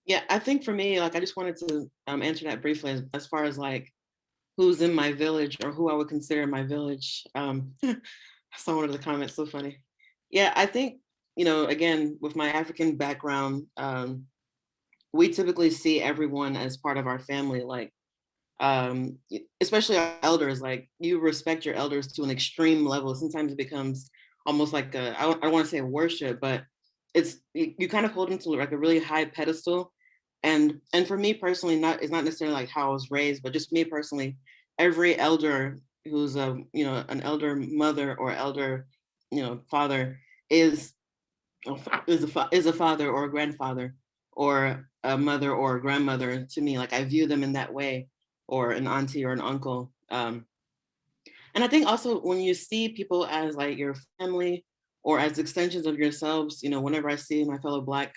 Yeah, I think for me, like I just wanted to answer that briefly as far as like who's in my village or who I would consider my village. I saw one of the comments, so funny. Yeah, I think, again, with my African background, we typically see everyone as part of our family. Like, especially our elders, like you respect your elders to an extreme level. Sometimes it becomes almost like I don't want to say worship, but you kind of hold them to like a really high pedestal. And for me personally, it's not necessarily like how I was raised, but just me personally, every elder who's an elder mother or elder father is is a father or a grandfather or a mother or a grandmother to me. Like I view them in that way, or an auntie or an uncle. And I think also when you see people as like your family or as extensions of yourselves, whenever I see my fellow Black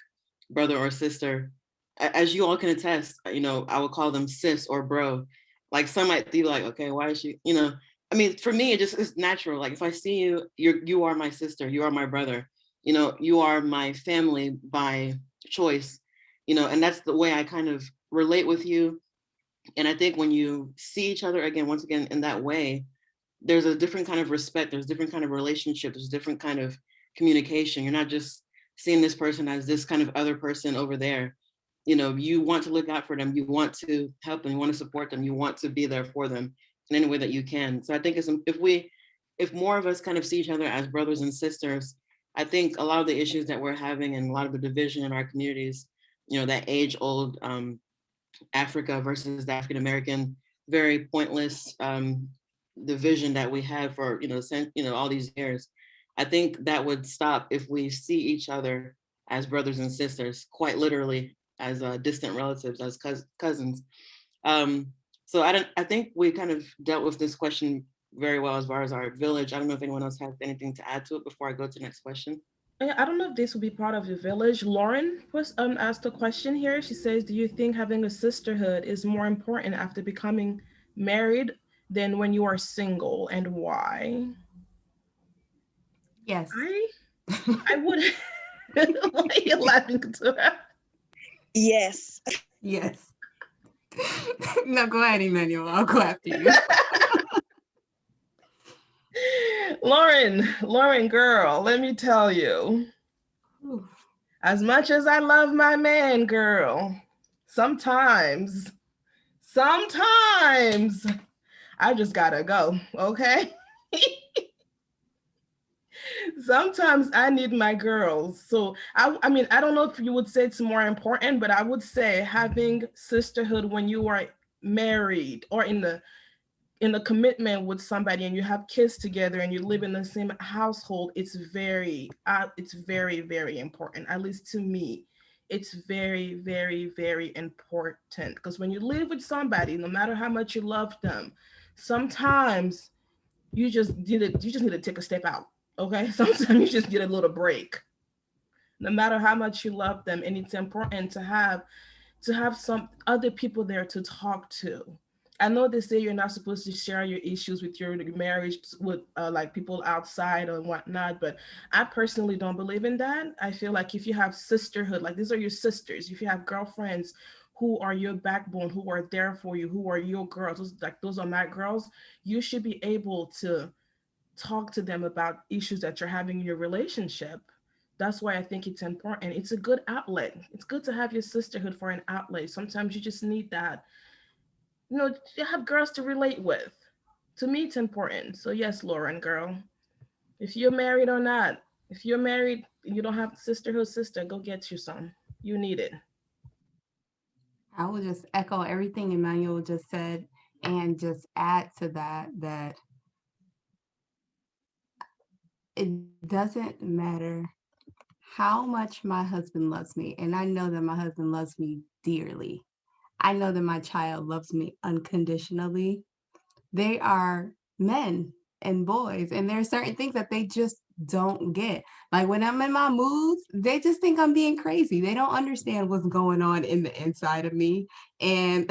brother or sister, as you all can attest, I would call them sis or bro. Like some might be like, okay, why is she, I mean, for me, it just is natural. Like if I see you, you are my sister, you are my brother, you are my family by choice, and that's the way I kind of relate with you. And I think when you see each other again, once again, in that way, there's a different kind of respect, there's a different kind of relationship, there's a different kind of communication. You're not just seeing this person as this kind of other person over there. You want to look out for them, you want to help them, you want to support them, you want to be there for them in any way that you can. So I think if more of us kind of see each other as brothers and sisters, I think a lot of the issues that we're having and a lot of the division in our communities, that age old Africa versus the African American, very pointless division that we have for all these years. I think that would stop if we see each other as brothers and sisters, quite literally as distant relatives, as cousins. Um, so I think we kind of dealt with this question very well as far as our village. I don't know if anyone else has anything to add to it before I go to the next question. I don't know if this would be part of your village. Lauren was asked a question here. She says, "Do you think having a sisterhood is more important after becoming married than when you are single, and why?" Yes. I I would. Why are you laughing to her? Yes. Yes. No, go ahead, Emmanuel. I'll go after you. Lauren, girl, let me tell you. Ooh. As much as I love my man, girl, sometimes, sometimes I just gotta go, okay? Sometimes I need my girls. So I mean, I don't know if you would say it's more important, but I would say having sisterhood when you are married or in a commitment with somebody and you have kids together and you live in the same household, it's very, very important. At least to me, it's very, very, very important because when you live with somebody, no matter how much you love them, sometimes you just need to take a step out. Okay, sometimes you just need a little break. No matter how much you love them, and it's important to have some other people there to talk to. I know they say you're not supposed to share your issues with your marriage with like people outside or whatnot, but I personally don't believe in that. I feel like if you have sisterhood, like these are your sisters, if you have girlfriends who are your backbone, who are there for you, who are your girls, those are my girls, you should be able to talk to them about issues that you're having in your relationship. That's why I think it's important. It's a good outlet. It's good to have your sisterhood for an outlet. Sometimes you just need that, you have girls to relate with. To me, it's important. So, yes, Lauren, girl, if you're married or not, if you're married and you don't have sisterhood, sister, go get you some. You need it. I will just echo everything Emmanuel just said and just add to that it doesn't matter how much my husband loves me, and I know that my husband loves me dearly. I know that my child loves me unconditionally. They are men and boys, and there are certain things that they just don't get. Like when I'm in my moods, they just think I'm being crazy. They don't understand what's going on in the inside of me. And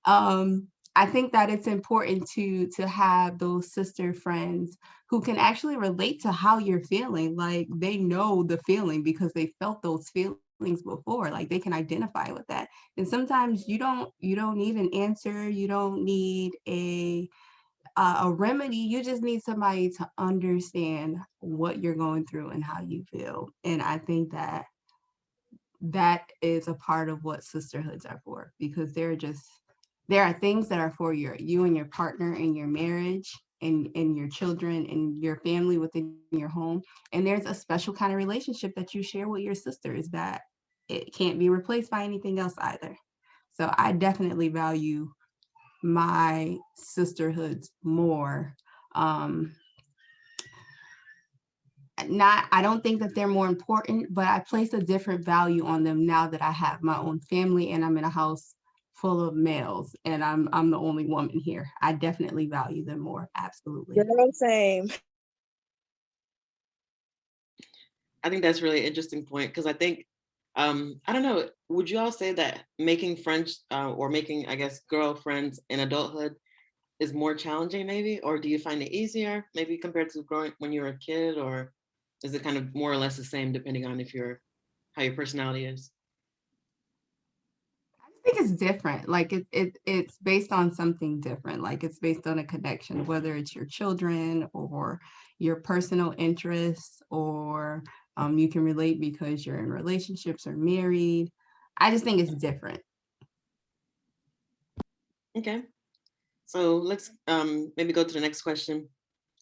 I think that it's important to have those sister friends who can actually relate to how you're feeling. Like they know the feeling because they felt those feelings before, like they can identify with that. And sometimes you don't need an answer, you don't need a remedy, you just need somebody to understand what you're going through and how you feel. And I think that is a part of what sisterhoods are for, because there are things that are for you and your partner and your marriage and your children and your family within your home. And there's a special kind of relationship that you share with your sisters that it can't be replaced by anything else either. So I definitely value my sisterhoods more. I don't think that they're more important, but I place a different value on them now that I have my own family and I'm in a house full of males and I'm the only woman here. I definitely value them more. Absolutely. Girl, same. I think that's really interesting point, because I think, I don't know, would you all say that making friends or making, I guess, girlfriends in adulthood is more challenging maybe? Or do you find it easier maybe compared to growing when you were a kid? Or is it kind of more or less the same depending on how your personality is? I think it's different. Like it's based on something different. Like it's based on a connection, whether it's your children or your personal interests, or you can relate because you're in relationships or married. I just think it's different. Okay, so let's maybe go to the next question.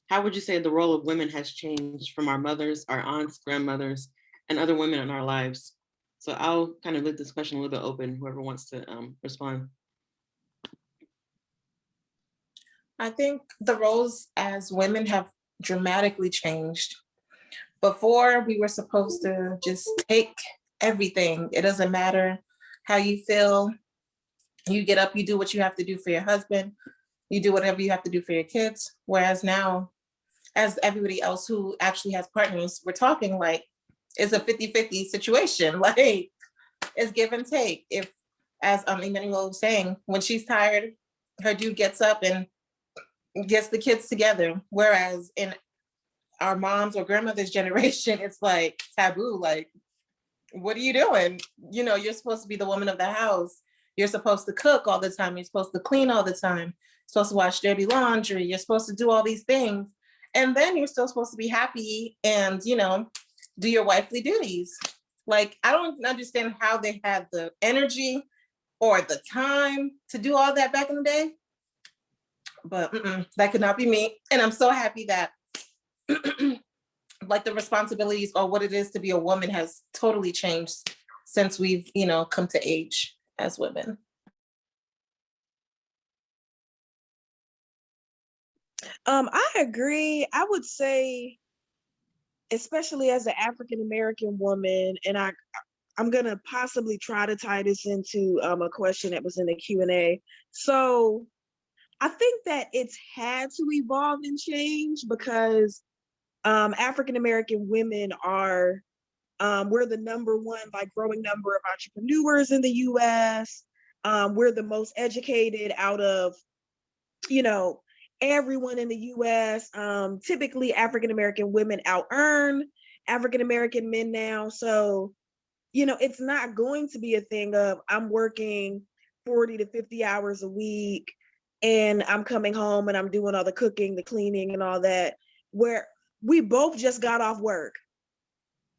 How would you say the role of women has changed from our mothers, our aunts, grandmothers, and other women in our lives? So I'll kind of leave this question a little bit open, whoever wants to respond. I think the roles as women have dramatically changed. Before, we were supposed to just take everything. It doesn't matter how you feel. You get up, you do what you have to do for your husband. You do whatever you have to do for your kids. Whereas now, as everybody else who actually has partners, we're talking like it's a 50-50 situation. Like it's give and take. If, as Emmanuel was saying, when she's tired, her dude gets up and gets the kids together. Whereas in our moms or grandmother's generation, it's like taboo. Like, what are you doing? You know, you're supposed to be the woman of the house. You're supposed to cook all the time. You're supposed to clean all the time. You're supposed to wash dirty laundry. You're supposed to do all these things. And then you're still supposed to be happy and, you know, do your wifely duties. Like, I don't understand how they had the energy or the time to do all that back in the day. But that could not be me. And I'm so happy that like the responsibilities or what it is to be a woman has totally changed since we've, you know, come to age as women. I agree. I would say, especially as an African-American woman, and I'm gonna possibly try to tie this into a question that was in the Q&A. So I think that it's had to evolve and change because African-American women are, we're the number one, like growing number of entrepreneurs in the US. We're the most educated out of, you know, everyone in the US. Typically African-American women out earn African-American men now. So, you know, it's not going to be a thing of I'm working 40 to 50 hours a week and I'm coming home and I'm doing all the cooking, the cleaning and all that, where we both just got off work.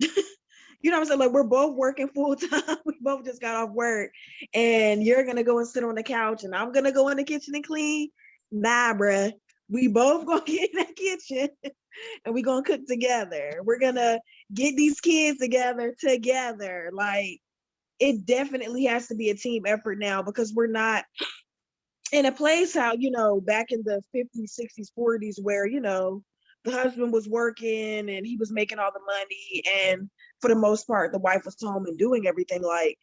You know what I'm saying? Like we're both working full time. We both just got off work and you're going to go and sit on the couch and I'm going to go in the kitchen and clean. Nah, bruh. We both going to get in that kitchen and we going to cook together. We're going to get these kids together. Like it definitely has to be a team effort now because we're not in a place how, you know, back in the 50s, 60s, 40s, where, you know, the husband was working and he was making all the money. And for the most part, the wife was home and doing everything. Like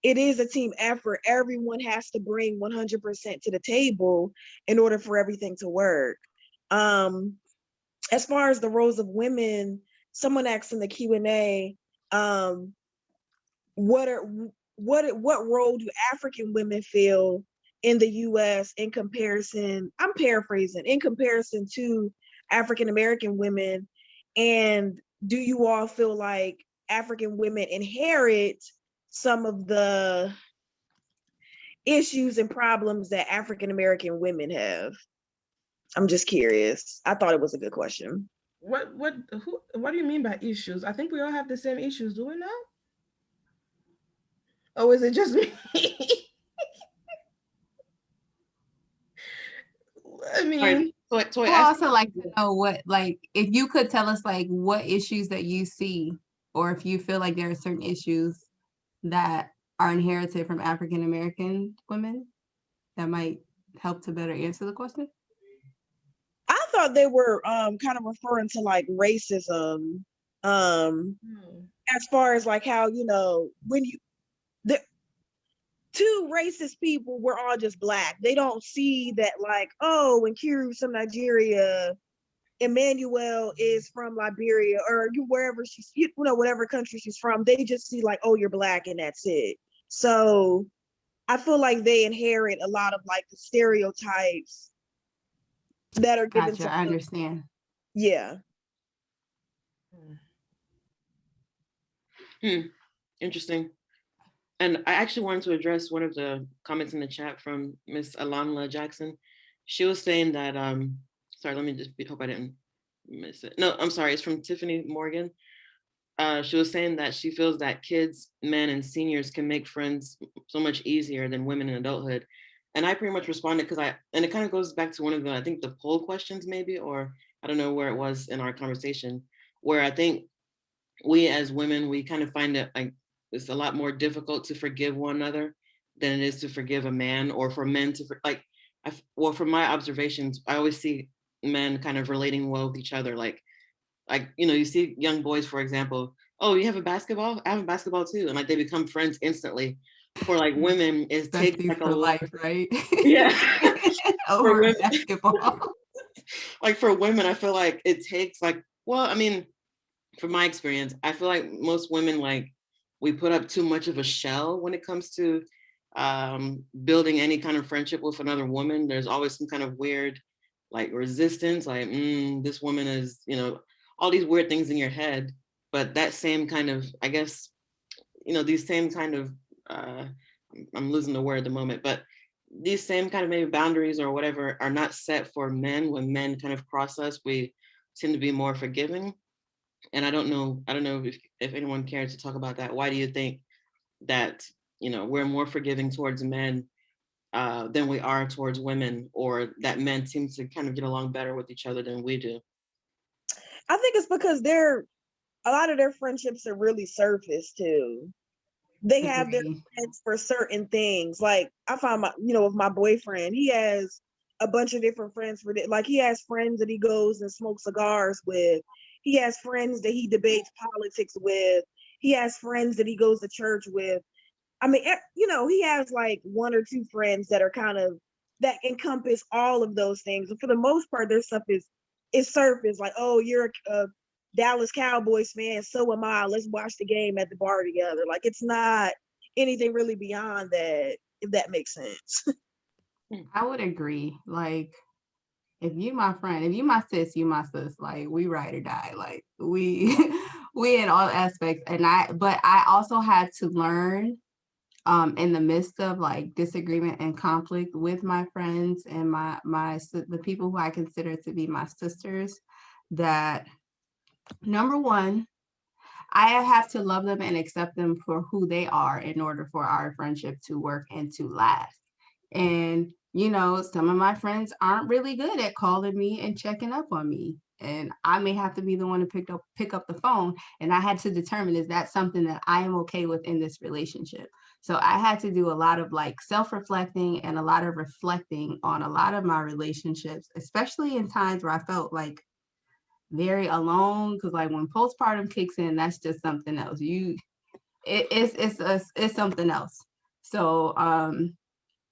it is a team effort. Everyone has to bring 100% to the table in order for everything to work. As far as the roles of women, someone asked in the Q&A, what role do African women feel in the US in comparison, I'm paraphrasing, in comparison to African American women? And do you all feel like African women inherit some of the issues and problems that African American women have? I'm just curious. I thought it was a good question. What do you mean by issues? I think we all have the same issues, do we not? Oh, is it just me? I mean, So I also like to know what, like, if you could tell us like what issues that you see, or if you feel like there are certain issues that are inherited from African American women that might help to better answer the question. I thought they were kind of referring to like racism, as far as like how, you know, when you the two racist people were all just Black. They don't see that like, oh, when Nkiru's from Nigeria, Emmanuel is from Liberia, or wherever she's, you know, whatever country she's from. They just see like, oh, you're Black and that's it. So I feel like they inherit a lot of like the stereotypes that are given Gotcha, to I them. understand. Yeah. Interesting. And I actually wanted to address one of the comments in the chat from Miss Alana Jackson. She was saying that, sorry, let me just hope I didn't miss it. No, I'm sorry, it's from Tiffany Morgan. She was saying that she feels that kids, men, and seniors can make friends so much easier than women in adulthood. And I pretty much responded because and it kind of goes back to one of the, I think the poll questions maybe, or I don't know where it was in our conversation, where I think we as women, we kind of find it like it's a lot more difficult to forgive one another than it is to forgive a man, or for men to like, well, from my observations, I always see men kind of relating well with each other. Like, you know, you see young boys, for example, oh, you have a basketball? I have a basketball too. And like they become friends instantly. For like women, it takes Besties like a for lot. life, right? Yeah. For Over women, basketball. like for women, I feel like it takes like, well, I mean, from my experience, I feel like most women, like, we put up too much of a shell when it comes to building any kind of friendship with another woman. There's always some kind of weird, like, resistance, like, this woman is, you know, all these weird things in your head. But that same kind of, I guess, you know, these same kind of, I'm losing the word at the moment, but these same kind of maybe boundaries or whatever are not set for men. When men kind of cross us, we tend to be more forgiving. And I don't know if anyone cares to talk about that. Why do you think that, you know, we're more forgiving towards men than we are towards women, or that men seem to kind of get along better with each other than we do? I think it's because a lot of their friendships are really surface too. They have their friends for certain things. Like I found with my boyfriend, he has a bunch of different friends like he has friends that he goes and smokes cigars with. He has friends that he debates politics with. He has friends that he goes to church with. I mean, he has like one or two friends that are kind of that encompass all of those things. And for the most part, their stuff is surface. Like, oh, you're a Dallas Cowboys fan, so am I. Let's watch the game at the bar together. Like, it's not anything really beyond that, if that makes sense. I would agree. Like, if you my friend, if you my sis, you my sis. Like, we ride or die. Like, we we in all aspects. But I also had to learn in the midst of like disagreement and conflict with my friends and the people who I consider to be my sisters, that number one, I have to love them and accept them for who they are in order for our friendship to work and to last. And, you know, some of my friends aren't really good at calling me and checking up on me. And I may have to be the one to pick up the phone. And I had to determine, is that something that I am okay with in this relationship? So I had to do a lot of like self-reflecting and a lot of reflecting on a lot of my relationships, especially in times where I felt like very alone. Because like when postpartum kicks in, that's just something else. It's something else. So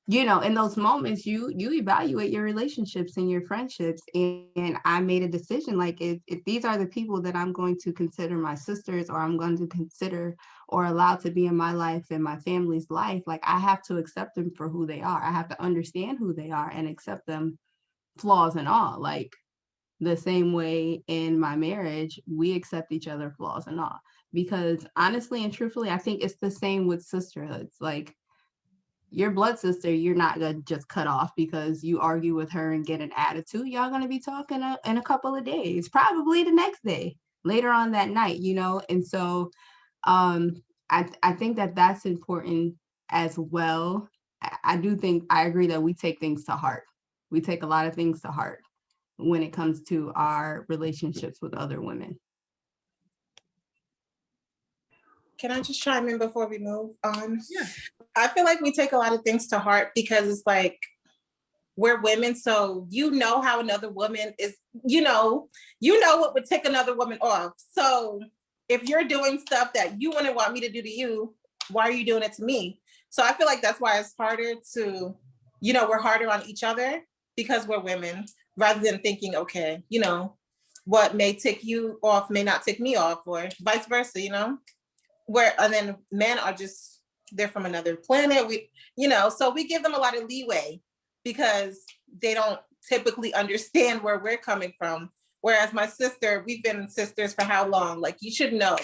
you know, in those moments, you evaluate your relationships and your friendships. And I made a decision, like, if these are the people that I'm going to consider my sisters, or I'm going to consider or allow to be in my life and my family's life, like, I have to accept them for who they are. I have to understand who they are and accept them, flaws and all. Like, the same way in my marriage, we accept each other, flaws and all. because honestly and truthfully, I think it's the same with sisterhoods. Like your blood sister, you're not gonna just cut off because you argue with her and get an attitude. Y'all gonna be talking in a couple of days, probably the next day, later on that night, you know. And so I think that that's important as well. I do think I agree that we take things to heart. We take a lot of things to heart when it comes to our relationships with other women. Can I just chime in before we move on? Yeah. I feel like we take a lot of things to heart because it's like we're women, so you know how another woman is, you know what would tick another woman off. So if you're doing stuff that you wouldn't want me to do to you, why are you doing it to me? So I feel like that's why it's harder to, we're harder on each other because we're women, rather than thinking, okay, what may tick you off may not tick me off, or vice versa, and then men are just, they're from another planet. So we give them a lot of leeway because they don't typically understand where we're coming from. Whereas my sister, we've been sisters for how long? Like, you should know,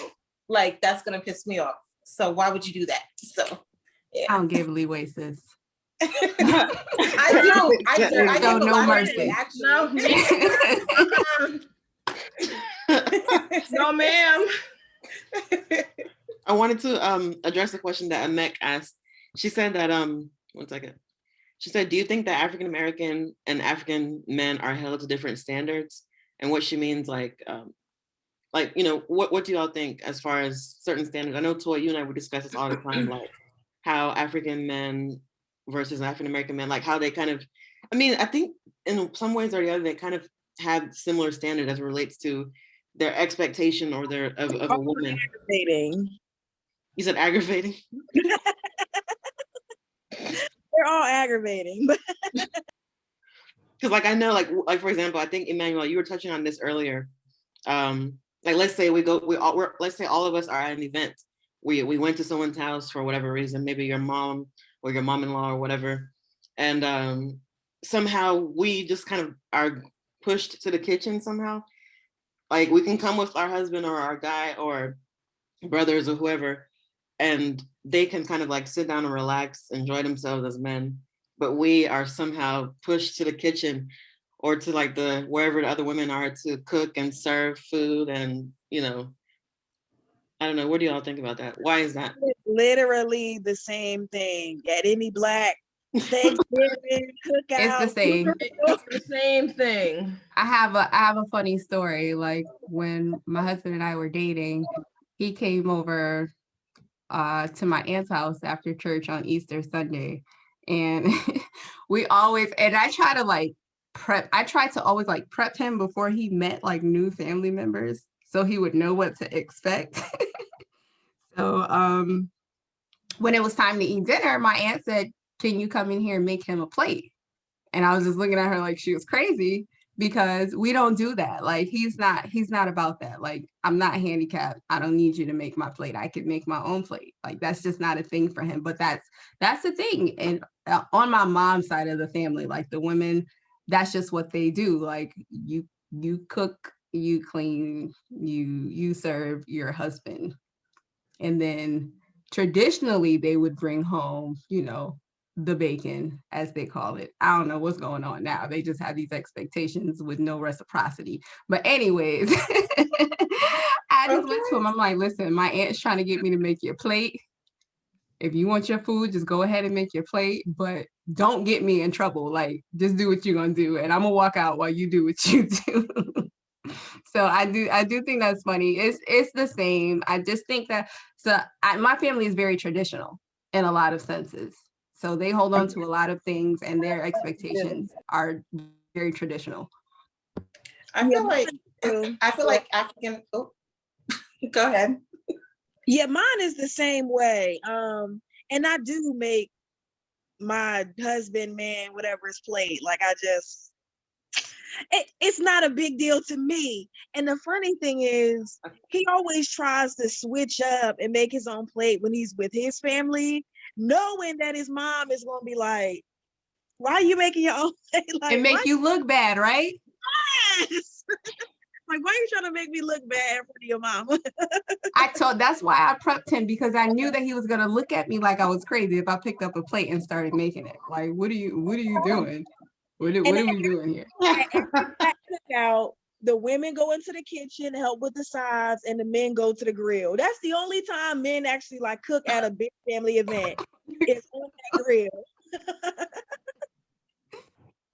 like, that's going to piss me off. So why would you do that? So, yeah. I don't give leeway, sis. I do. I So give a no lot mercy. of leeway, actually. No, ma'am. I wanted to address the question that Amek asked. She said that, one second. She said, do you think that African American and African men are held to different standards? And what she means, what do y'all think as far as certain standards? I know, Toy, you and I would discuss this all the time, like how African men versus African American men, like how they kind of, I think in some ways or the other, they kind of have similar standards as it relates to their expectation or their of a woman. Aggravating. You said aggravating? They're all aggravating. Because like I know, like for example, I think Emmanuel, you were touching on this earlier. Like let's say let's say all of us are at an event. We went to someone's house for whatever reason, maybe your mom or your mom-in-law or whatever, and somehow we just kind of are pushed to the kitchen somehow. Like we can come with our husband or our guy or brothers or whoever, and they can kind of like sit down and relax, enjoy themselves as men, but we are somehow pushed to the kitchen or to like wherever the other women are to cook and serve food. And I don't know, what do y'all think about that? Why is that? It's literally the same thing at any Black Thanksgiving cookout. It's the same. It's the same thing. I have a funny story. Like when my husband and I were dating, he came over to my aunt's house after church on Easter Sunday, and I try to always like prep him before he met like new family members so he would know what to expect. So when it was time to eat dinner, my aunt said, "Can you come in here and make him a plate?" And I was just looking at her like she was crazy, because we don't do that. Like he's not about that. Like, I'm not handicapped. I don't need you to make my plate. I could make my own plate. Like that's just not a thing for him. But that's the thing. And on my mom's side of the family, like the women, that's just what they do. Like you cook, you clean, you serve your husband. And then traditionally they would bring home, the bacon, as they call it. I don't know what's going on now. They just have these expectations with no reciprocity. But anyways, I just went to him. I'm like, listen, my aunt's trying to get me to make your plate. If you want your food, just go ahead and make your plate, but don't get me in trouble. Like, just do what you're gonna do, and I'm gonna walk out while you do what you do. So I do think that's funny. It's the same. I just think that my family is very traditional in a lot of senses. So they hold on to a lot of things, and their expectations are very traditional. I feel like African. Oh, go ahead. Yeah, mine is the same way. And I do make my husband, man, whatever his plate. Like it's not a big deal to me. And the funny thing is, he always tries to switch up and make his own plate when he's with his family, knowing that his mom is going to be like, why are you making your own plate? Like, it make you look bad, right? Yes. Like, why are you trying to make me look bad in front of your mama? That's why I prepped him, because I knew that he was gonna look at me like I was crazy if I picked up a plate and started making it. Like, what are you doing? What And are we doing here? that cookout, the women go into the kitchen, help with the sides, and the men go to the grill. That's the only time men actually like cook at a big family event. It's on that grill.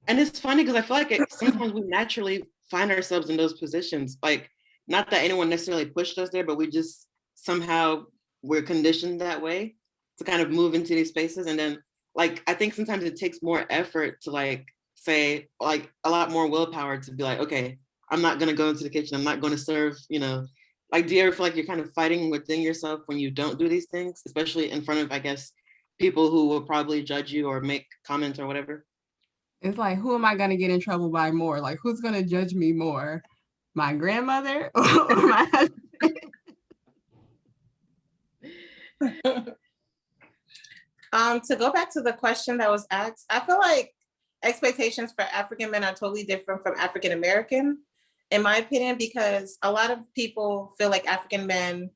And it's funny because I feel like sometimes we naturally find ourselves in those positions. Like, not that anyone necessarily pushed us there, but we just somehow we're conditioned that way to kind of move into these spaces. And then, like, I think sometimes it takes more effort to, like, say, like, a lot more willpower to be like, okay, I'm not going to go into the kitchen. I'm not going to serve, like, do you ever feel like you're kind of fighting within yourself when you don't do these things, especially in front of, I guess, people who will probably judge you or make comments or whatever? It's like, who am I gonna get in trouble by more? Like, who's gonna judge me more? My grandmother or my husband? To go back to the question that was asked, I feel like expectations for African men are totally different from African American, in my opinion, because a lot of people feel like African men,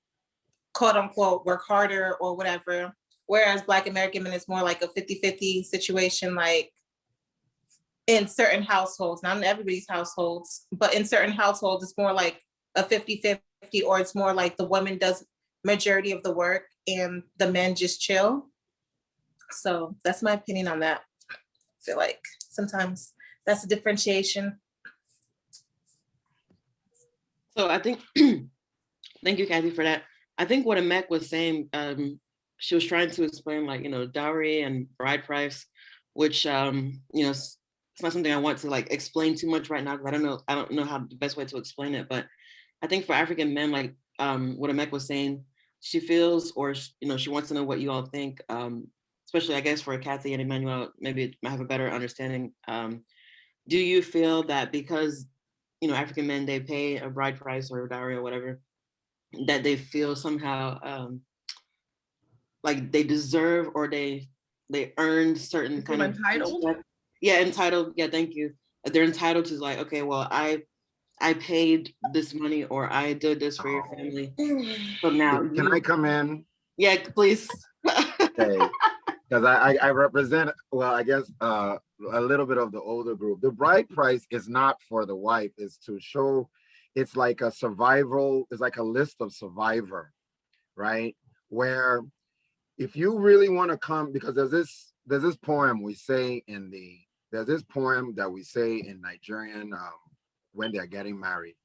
quote unquote, work harder or whatever, whereas Black American men is more like a 50-50 situation, like in certain households, not in everybody's households, but in certain households, it's more like a 50-50, or it's more like the woman does majority of the work and the men just chill. So that's my opinion on that. I feel like sometimes that's a differentiation. So I think, thank you, Kathy, for that. I think what Amek was saying, she was trying to explain, like, dowry and bride price, which, it's not something I want to, like, explain too much right now, because I don't know how the best way to explain it. But I think for African men, like, what Amek was saying, she feels, or she wants to know what you all think, especially, I guess, for Kathy and Emmanuel, maybe might have a better understanding. Do you feel that because African men, they pay a bride price or a dowry or whatever, that they feel somehow like they deserve, or they earned certain kind of entitled? respect? Yeah, entitled. Yeah, thank you. They're entitled to, like, okay, well, I paid this money, or I did this for your family. So now Can I come in? Yeah, please. Okay. Because I represent, well, I guess a little bit of the older group. The bride price is not for the wife, it's to show, it's like a survival, it's like a list of survivor, right? Where if you really want to come, because there's this poem we say there's this poem that we say in Nigerian when they're getting married.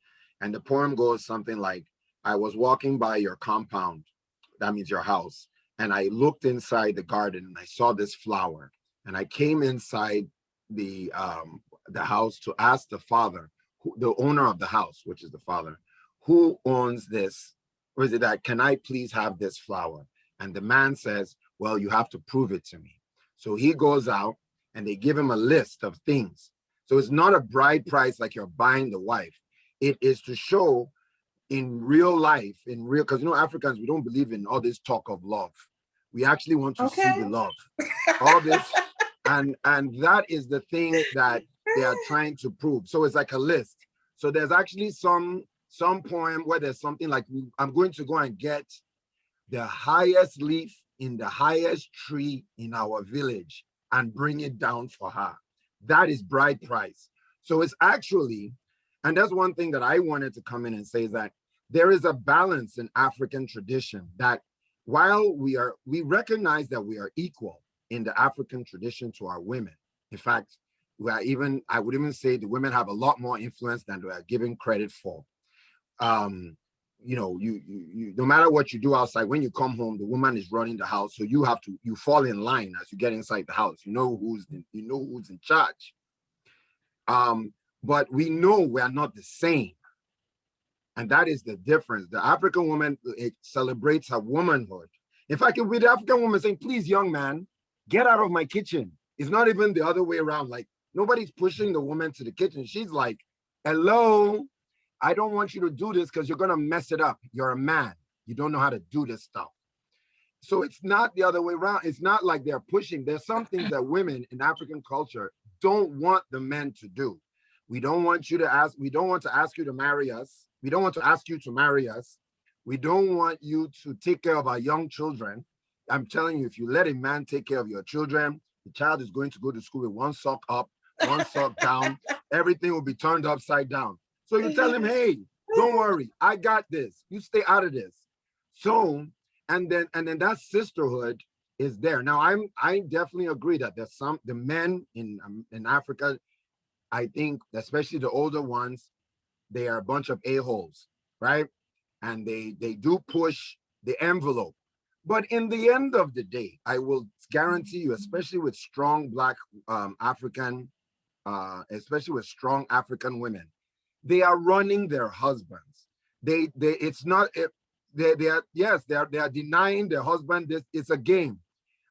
And the poem goes something like, I was walking by your compound, that means your house, and I looked inside the garden and I saw this flower. And I came inside the house to ask the father, the owner of the house, which is the father, who owns this? Or is it that, can I please have this flower? And the man says, well, you have to prove it to me. So he goes out and they give him a list of things. So it's not a bride price like you're buying the wife. It is to show in real life, because Africans, we don't believe in all this talk of love. We actually want to see the love. All this, and that is the thing that they are trying to prove. So it's like a list. So there's actually some poem where there's something like, I'm going to go and get the highest leaf in the highest tree in our village and bring it down for her. That is bride price. So it's actually, and that's one thing that I wanted to come in and say, is that there is a balance in African tradition, that while we recognize that we are equal in the African tradition to our women. In fact, I would even say the women have a lot more influence than they are given credit for. You no matter what you do outside, when you come home, the woman is running the house. So you fall in line as you get inside the house. You know who's in charge. But we know we are not the same. And that is the difference. The African woman, it celebrates her womanhood. In fact, it would be the African woman saying, please, young man, get out of my kitchen. It's not even the other way around. Like, nobody's pushing the woman to the kitchen. She's like, hello, I don't want you to do this because you're going to mess it up. You're a man. You don't know how to do this stuff. So it's not the other way around. It's not like they're pushing. There's some things that women in African culture don't want the men to do. We don't want you to ask, we don't want to ask you to marry us. We don't want to ask you to marry us. We don't want you to take care of our young children. I'm telling you, if you let a man take care of your children, the child is going to go to school with one sock up, one sock down. Everything will be turned upside down. So you tell him, hey, don't worry, I got this. You stay out of this. So, and then that sisterhood is there. Now, I definitely agree that there's the men in Africa, I think, especially the older ones, they are a bunch of a-holes, right? And they do push the envelope. But in the end of the day, I will guarantee you, especially with strong Black African, especially with strong African women, they are running their husbands. It's not, they are denying their husband this. It's a game.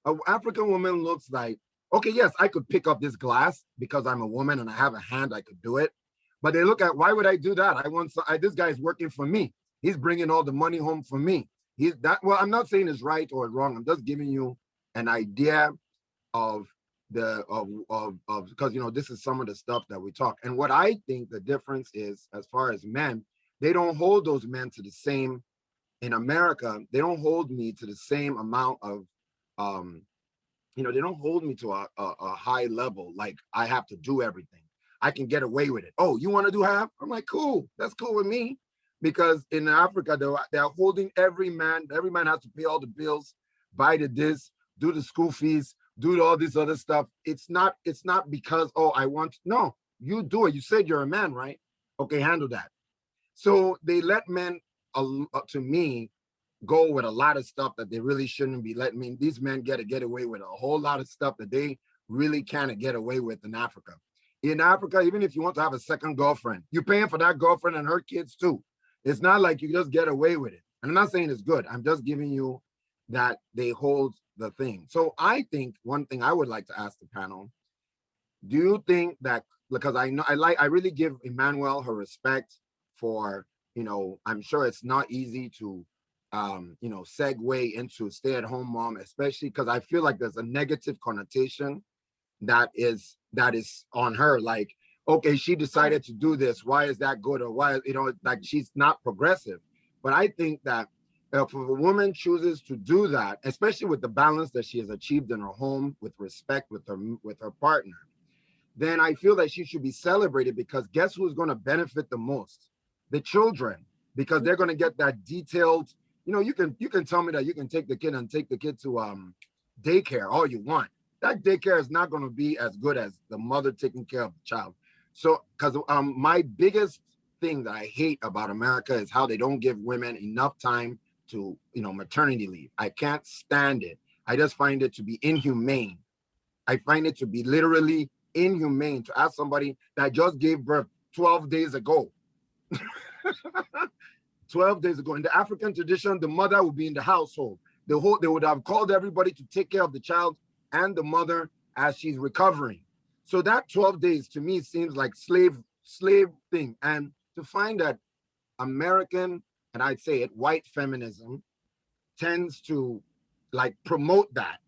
An African woman looks like, okay, yes, I could pick up this glass because I'm a woman and I have a hand, I could do it. But they look at, why would I do that? This guy is working for me. He's bringing all the money home for me. Well, I'm not saying it's right or wrong. I'm just giving you an idea of because, this is some of the stuff that we talk. And what I think the difference is, as far as men, they don't hold those men to the same, in America, they don't hold me to the same amount of, they don't hold me to a high level. Like I have to do everything. I can get away with it. Oh, you want to do half? I'm like, cool. That's cool with me. Because in Africa, they're holding every man. Every man has to pay all the bills, buy this, do the school fees, do all this other stuff. It's not because, oh, no, you do it. You said you're a man, right? Okay, handle that. So they let men, to me, go with a lot of stuff that they really shouldn't be letting. I mean, these men get away with a whole lot of stuff that they really can't get away with in Africa. In Africa, even if you want to have a second girlfriend, you're paying for that girlfriend and her kids too. It's not like you just get away with it. And I'm not saying it's good. I'm just giving you that they hold the thing. So I think one thing I would like to ask the panel, do you think that, because I really give Emmanuel her respect for, I'm sure it's not easy to, segue into stay-at-home mom, especially because I feel like there's a negative connotation that is on her. Like, okay, she decided to do this. Why is that good? Or why, like she's not progressive. But I think that if a woman chooses to do that, especially with the balance that she has achieved in her home, with respect with her partner, then I feel that she should be celebrated, because guess who's going to benefit the most? The children, because they're going to get that detailed, you can tell me that you can take the kid to daycare all you want. That daycare is not going to be as good as the mother taking care of the child. So, because my biggest thing that I hate about America is how they don't give women enough time to, maternity leave. I can't stand it. I just find it to be inhumane. I find it to be literally inhumane to ask somebody that just gave birth 12 days ago. 12 days ago. In the African tradition, the mother would be in the household. They would have called everybody to take care of the child and the mother as she's recovering. So that 12 days to me seems like slave thing. And to find that American, and I'd say it, white feminism tends to like promote that,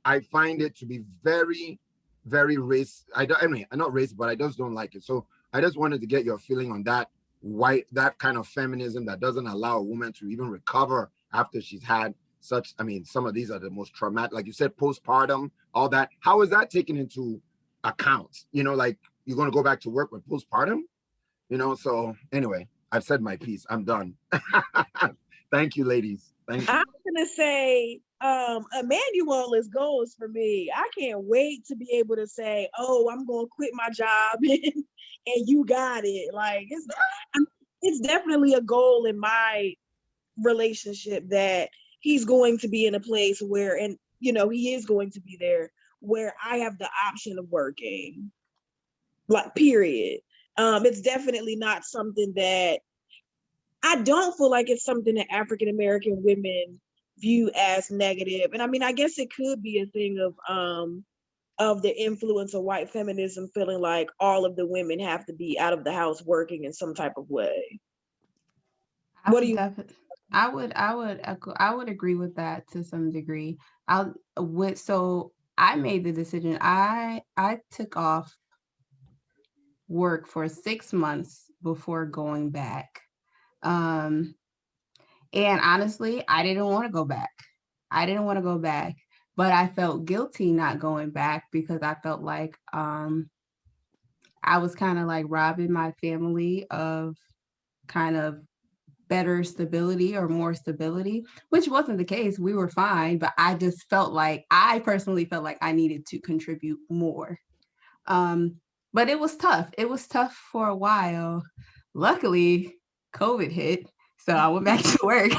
I find it to be very, very racist. I'm not racist, but I just don't like it. So I just wanted to get your feeling on that that kind of feminism that doesn't allow a woman to even recover after she's had such, some of these are the most traumatic, like you said, postpartum, all that. How is that taken into account? Like you're going to go back to work with postpartum, so anyway, I've said my piece. I'm done. Thank you, ladies. Thank you. I'm going to say, Emmanuel is goals for me. I can't wait to be able to say, oh, I'm going to quit my job and you got it. Like, it's definitely a goal in my relationship that he's going to be in a place where, and he is going to be there where I have the option of working, like, period. It's definitely not something that, I don't feel like it's something that African-American women view as negative. And I guess it could be a thing of the influence of white feminism, feeling like all of the women have to be out of the house working in some type of way. I would agree with that to some degree. So I made the decision. I took off work for 6 months before going back. And honestly, I didn't want to go back. But I felt guilty not going back because I felt like I was kind of like robbing my family of kind of better stability or more stability, which wasn't the case. We were fine, but I personally felt like I needed to contribute more. But it was tough. It was tough for a while. Luckily, COVID hit, so I went back to work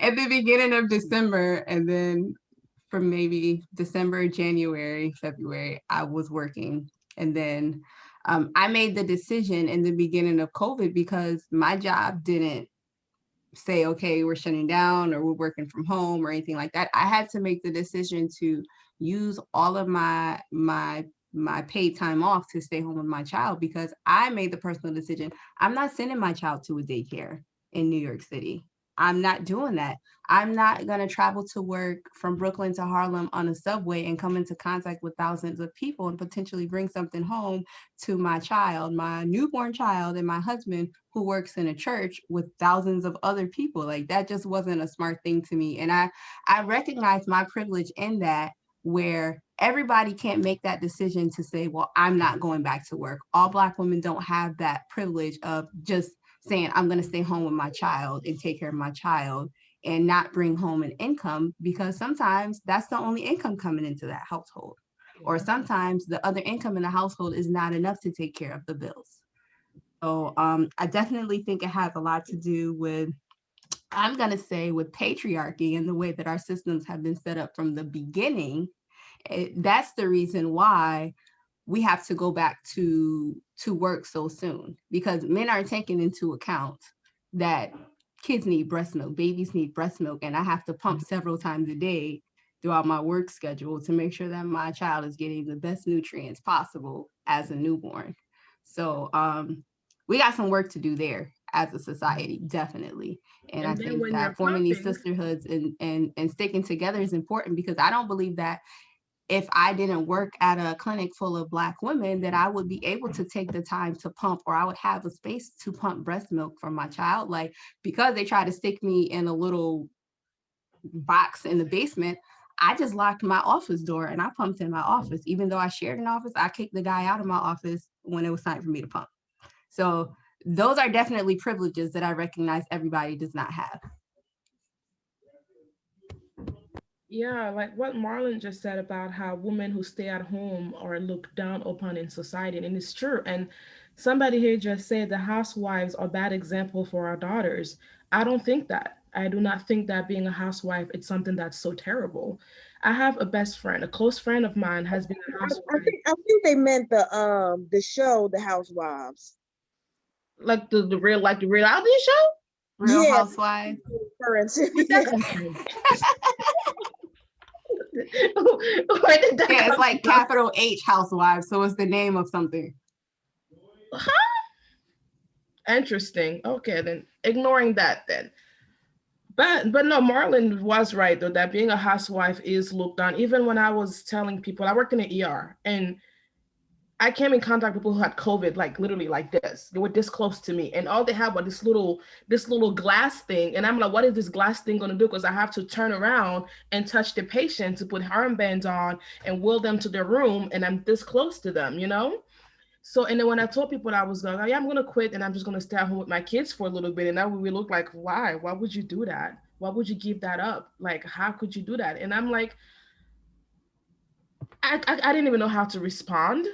at the beginning of December, and then from maybe December, January, February, I was working. And then I made the decision in the beginning of COVID because my job didn't say, okay, we're shutting down or we're working from home or anything like that. I had to make the decision to use all of my paid time off to stay home with my child because I made the personal decision. I'm not sending my child to a daycare in New York City. I'm not doing that. I'm not going to travel to work from Brooklyn to Harlem on a subway and come into contact with thousands of people and potentially bring something home to my child, my newborn child, and my husband who works in a church with thousands of other people. Like that just wasn't a smart thing to me. And I recognize my privilege in that, where everybody can't make that decision to say, well, I'm not going back to work. All Black women don't have that privilege of just saying, I'm going to stay home with my child and take care of my child and not bring home an income, because sometimes that's the only income coming into that household. Or sometimes the other income in the household is not enough to take care of the bills. So I definitely think it has a lot to do with, I'm going to say, with patriarchy and the way that our systems have been set up from the beginning. That's the reason why we have to go back to work so soon, because men are taking into account that kids need breast milk, babies need breast milk, and I have to pump several times a day throughout my work schedule to make sure that my child is getting the best nutrients possible as a newborn. So we got some work to do there as a society, definitely. And I think that forming these sisterhoods and sticking together is important, because I don't believe that if I didn't work at a clinic full of Black women, that I would be able to take the time to pump, or I would have a space to pump breast milk for my child. Like, because they try to stick me in a little box in the basement, I just locked my office door and I pumped in my office. Even though I shared an office, I kicked the guy out of my office when it was time for me to pump. So those are definitely privileges that I recognize everybody does not have. Yeah, like what Marlon just said about how women who stay at home are looked down upon in society, and it's true. And somebody here just said the housewives are bad example for our daughters. I don't think that. I do not think that being a housewife it's something that's so terrible. I have a best friend, a close friend of mine has been a housewife. I think they meant the show, The Housewives. Like the reality show? Real Housewives. Yeah, it's like capital H Housewives, so it's the name of something. Huh? Interesting. Okay, then ignoring that then. But no, Marlon was right though, that being a housewife is looked down. Even when I was telling people, I worked in an ER, and I came in contact with people who had COVID, like literally like this. They were this close to me, and all they had was this little glass thing. And I'm like, what is this glass thing going to do? Because I have to turn around and touch the patient to put armbands on and wheel them to their room, and I'm this close to them, you know? So, and then when I told people I was like, oh, yeah, I'm going to quit and I'm just going to stay at home with my kids for a little bit. And now we look like, why? Why would you do that? Why would you give that up? Like, how could you do that? And I'm like, I didn't even know how to respond.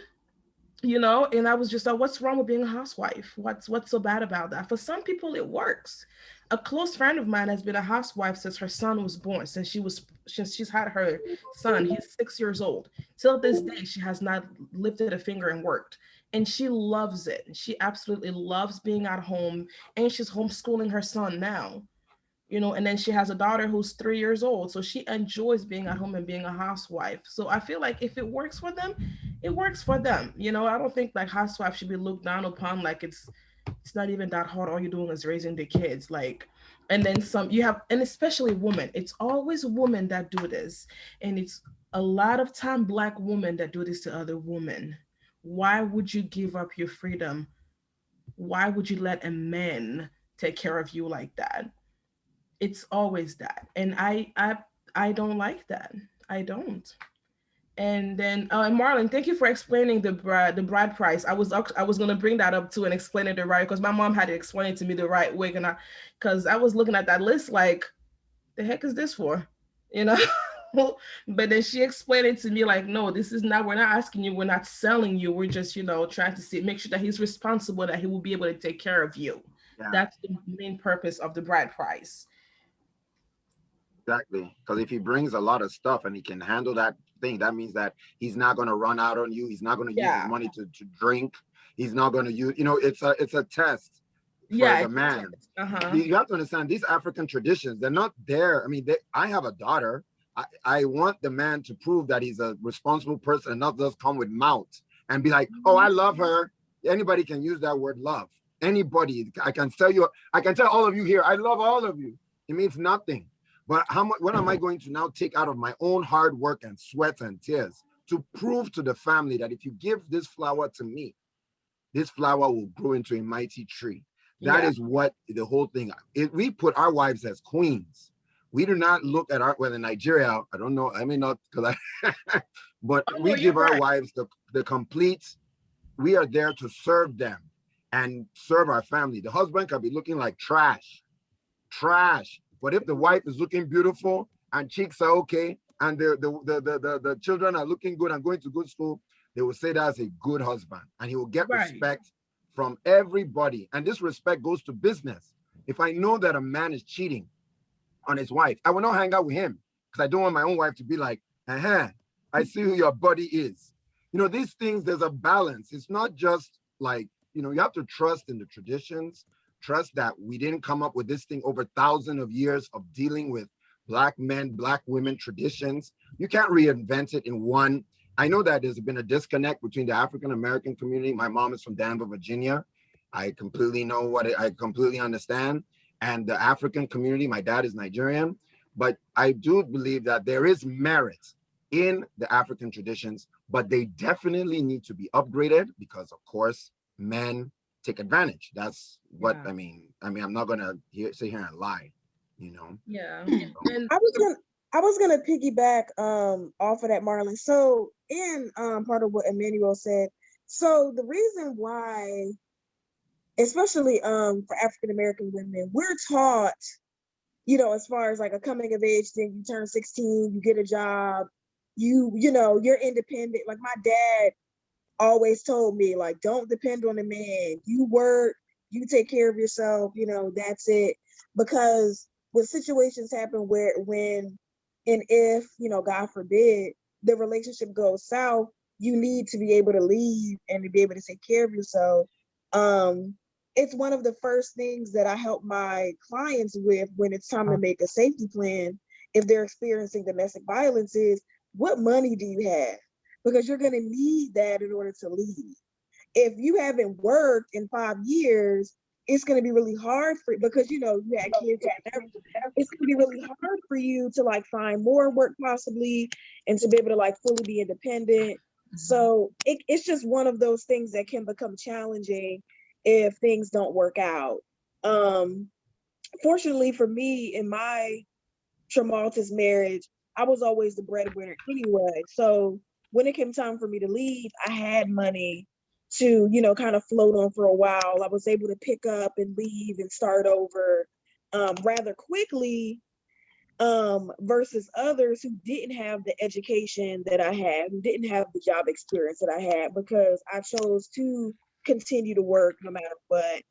You know, and I was just like, what's wrong with being a housewife? What's so bad about that? For some people, it works. A close friend of mine has been a housewife since her son was born, since she's had her son. He's 6 years old. Till this day, she has not lifted a finger and worked. And she loves it. She absolutely loves being at home, and she's homeschooling her son now. You know, and then she has a daughter who's 3 years old. So she enjoys being at home and being a housewife. So I feel like if it works for them, it works for them. You know, I don't think like housewives should be looked down upon like it's not even that hard. All you're doing is raising the kids. Like, and then some you have, and especially women, it's always women that do this. And it's a lot of time Black women that do this to other women. Why would you give up your freedom? Why would you let a man take care of you like that? It's always that. And I don't like that. I don't. And then, and Marlon, thank you for explaining the bride price. I was gonna bring that up too and explain it the right, because my mom had to explain it to me the right way, and because I was looking at that list like, the heck is this for, you know? But then she explained it to me like, no, this is not. We're not asking you. We're not selling you. We're just, trying to see, make sure that he's responsible, that he will be able to take care of you. Yeah. That's the main purpose of the bride price. Exactly. Because if he brings a lot of stuff and he can handle that thing, that means that he's not going to run out on you. He's not going to use his money to drink. He's not going to use, it's a test for the man. You have to understand, these African traditions, they're not there. I mean, I have a daughter. I want the man to prove that he's a responsible person and not just come with mouth and be like, oh, I love her. Anybody can use that word love. Anybody. I can tell all of you here, I love all of you. It means nothing. But what am I going to now take out of my own hard work and sweat and tears to prove to the family that if you give this flower to me, this flower will grow into a mighty tree? That is what the whole thing, we put our wives as queens. We do not look at well, in Nigeria, I don't know, I may not, but we give our wives the complete, we are there to serve them and serve our family. The husband can be looking like trash. But if the wife is looking beautiful and cheeks are okay and the children are looking good and going to good school, they will say that's a good husband, and he will get respect from everybody. And this respect goes to business. If I know that a man is cheating on his wife, I will not hang out with him, because I don't want my own wife to be like, I see who your buddy is. These things, there's a balance. It's not just like, you have to trust in the traditions. Trust that we didn't come up with this thing over thousands of years of dealing with Black men, Black women traditions. You can't reinvent it in one. I know that there's been a disconnect between the African American community. My mom is from Danville, Virginia. I completely know I completely understand. And the African community, my dad is Nigerian. But I do believe that there is merit in the African traditions, but they definitely need to be upgraded because, of course, men take advantage. That's what I mean. I'm not gonna sit here and lie, Yeah. And I was gonna piggyback off of that, Marlon. So in part of what Emmanuel said, so the reason why, especially for African American women, we're taught, as far as like a coming of age thing, you turn 16, you get a job, you're independent. Like my dad always told me, like, don't depend on a man. You work, you take care of yourself, that's it. Because when situations happen when and if, God forbid, the relationship goes south, you need to be able to leave and to be able to take care of yourself. It's one of the first things that I help my clients with when it's time to make a safety plan if they're experiencing domestic violence is, what money do you have? Because you're going to need that in order to leave. If you haven't worked in 5 years, it's going to be really hard because you had kids. It's going to be really hard for you to like find more work possibly and to be able to like fully be independent. So it's just one of those things that can become challenging if things don't work out. Fortunately for me, in my tumultuous marriage, I was always the breadwinner anyway. So when it came time for me to leave, I had money to, kind of float on for a while. I was able to pick up and leave and start over rather quickly versus others who didn't have the education that I had, who didn't have the job experience that I had, because I chose to continue to work no matter what.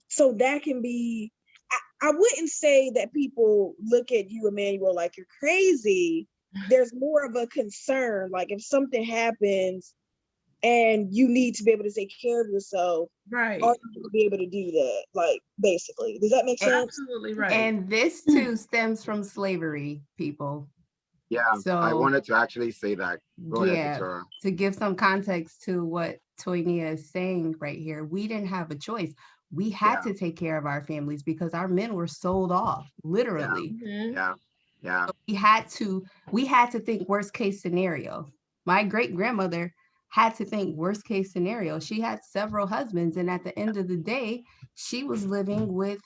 So that can be, I wouldn't say that people look at you, Emmanuel, like you're crazy. There's more of a concern, like if something happens and you need to be able to take care of yourself, right? Are you to be able to do that? Like, basically, does that make sense? Absolutely right. And this too stems from slavery, people. Yeah, so I wanted to actually say that. Go ahead, Victoria. To give some context to what Toynia is saying right here, we didn't have a choice. We had to take care of our families because our men were sold off, literally. Yeah. So we had to think worst case scenario. My great grandmother had to think worst case scenario. She had several husbands, and at the end of the day, she was living with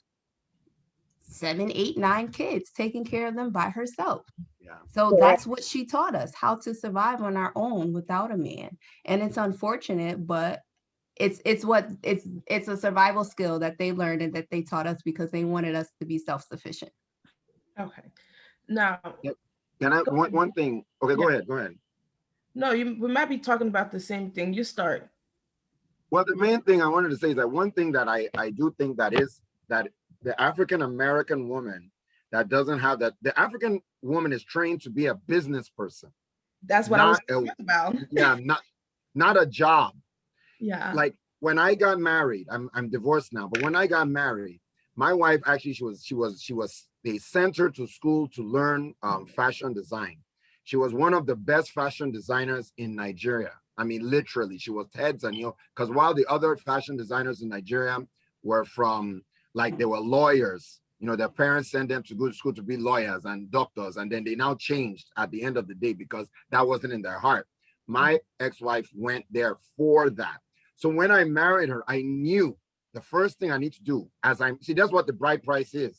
7, 8, 9 kids, taking care of them by herself. Yeah. So Correct. that's what she taught us, how to survive on our own without a man. And it's unfortunate, but it's a survival skill that they learned and that they taught us because they wanted us to be self-sufficient. Okay. Now, Can I, Go one thing, okay, go ahead. no, we might be talking about the same thing. You start. Well, the main thing I wanted to say is that one thing that I do think that is that the African American woman that doesn't have that, the African woman is trained to be a business person. That's what I was Not talking about. Yeah, not a job. Yeah. Like when I got married, I'm divorced now, but when I got married, my wife actually they sent her to school to learn fashion design. She was one of the best fashion designers in Nigeria. I mean, literally, she was heads and because while the other fashion designers in Nigeria were from, like, they were lawyers, their parents sent them to go to school to be lawyers and doctors, and then they now changed at the end of the day because that wasn't in their heart. My ex-wife went there for that. So when I married her, I knew the first thing I need to do, see, that's what the bride price is.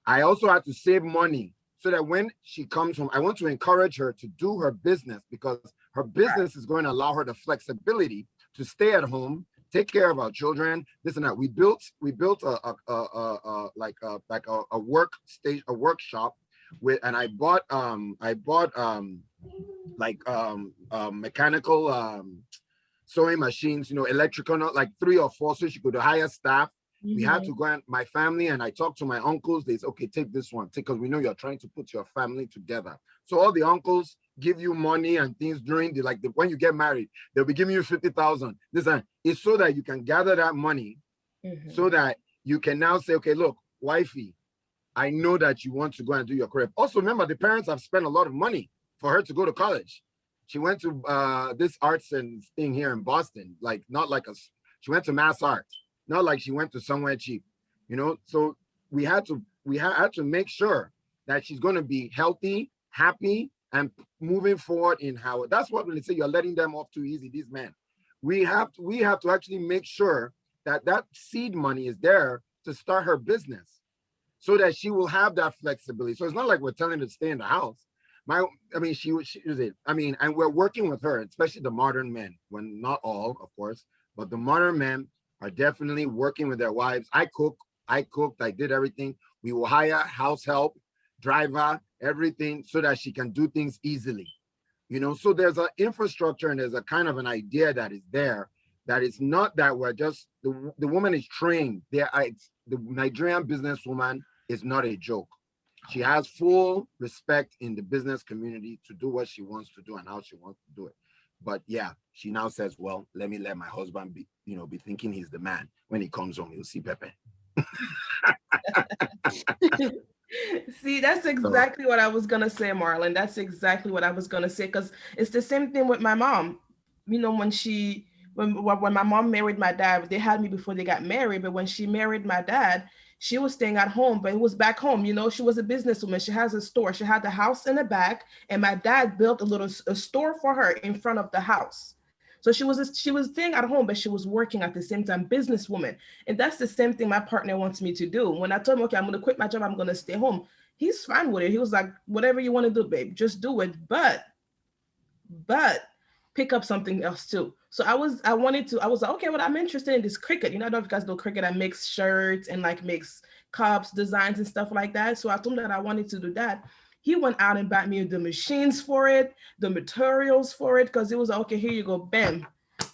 I also had to save money so that when she comes home, I want to encourage her to do her business, because her business is going to allow her the flexibility to stay at home, take care of our children, this and that. We built a workshop with, and I bought mechanical sewing machines, electrical, like 3 or 4, so she could hire staff. We had to go, and my family, and I talked to my uncles. They said, okay, take this one, because we know you're trying to put your family together. So all the uncles give you money and things during when you get married, they'll be giving you 50,000. This is so that you can gather that money, so that you can now say, okay, look, wifey, I know that you want to go and do your career. Also, remember, the parents have spent a lot of money for her to go to college. She went to this arts and thing here in Boston, she went to Mass Arts. Not like she went to somewhere cheap, So we had to make sure that she's going to be healthy, happy, and moving forward in how. That's what when they say you're letting them off too easy. These men, we have to actually make sure that seed money is there to start her business, so that she will have that flexibility. So it's not like we're telling her to stay in the house. And we're working with her, especially the modern men. When not all, of course, but the modern men are definitely working with their wives. I cooked, I did everything. We will hire house help, driver, everything, so that she can do things easily. So there's an infrastructure and there's a kind of an idea that is there, that it's not that we're just, the woman is trained. The Nigerian businesswoman is not a joke. She has full respect in the business community to do what she wants to do and how she wants to do it. But yeah, she now says, well, let my husband be thinking he's the man. When he comes home, he'll see Pepe. See, that's exactly what I was going to say, Marlon. That's exactly what I was going to say, because it's the same thing with my mom. When my mom married my dad, they had me before they got married, but when she married my dad, she was staying at home, but it was back home. She was a businesswoman. She has a store. She had the house in the back, and my dad built a store for her in front of the house. So she was staying at home, but she was working at the same time, businesswoman. And that's the same thing my partner wants me to do. When I told him, okay, I'm going to quit my job, I'm going to stay home, he's fine with it. He was like, whatever you want to do, babe, just do it. But pick up something else too. So I was like, okay, well, I'm interested in this Cricut. I don't know if you guys know Cricut that makes shirts and makes cups, designs and stuff like that. So I told him that I wanted to do that. He went out and bought me the machines for it, the materials for it, because it was like, okay, here you go, bam,